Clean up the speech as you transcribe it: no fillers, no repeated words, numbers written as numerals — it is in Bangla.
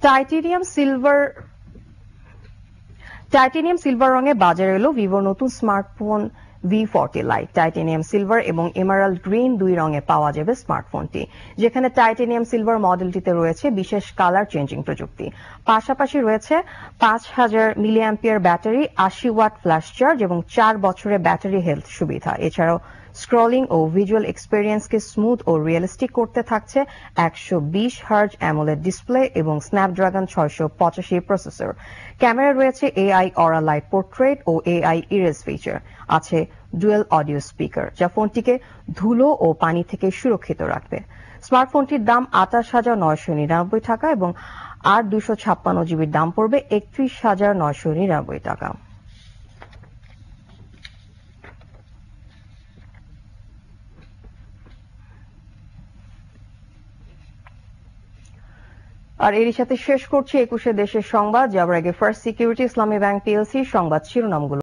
টাইটেনিয়াম সিলভার রঙে বাজারে এলো ভিভোর নতুন smartphone V40 light. Titanium silver এবং এমারাল্ড গ্রিন দুই রঙে পাওয়া যাবে স্মার্টফোনটি, যেখানে টাইটেনিয়াম সিলভার মডেলটিতে রয়েছে বিশেষ কালার চেঞ্জিং প্রযুক্তি। পাশাপাশি রয়েছে 5000 milliampere battery, 80 watt flash charge এবং 4 বছরের ব্যাটারি হেলথ সুবিধা। এছাড়াও স্ক্রলিং ও ভিজুয়াল এক্সপেরিয়েন্সকে স্মুথ ও রিয়েলিস্টিক করতে থাকছে 120 হার্জ অ্যামোলেড ডিসপ্লে এবং স্ন্যাপড্রাগন 685 প্রসেসর। ক্যামেরা রয়েছে AI অরা লাইট পোর্ট্রেট ও AI ইরেজ ফিচার। আছে ডুয়েল অডিও স্পিকার, যা ফোনটিকে ধুলো ও পানি থেকে সুরক্ষিত রাখবে। স্মার্টফোনটির দাম 28,999 টাকা এবং 256 জিবির দাম পড়বে 31,999 টাকা। আর এরই সাথে শেষ করছি 21 দেশের সংবাদ। যাবার আগে ফার্স্ট সিকিউরিটি ইসলামী ব্যাংক PLC সংবাদ শিরোনামগুলো।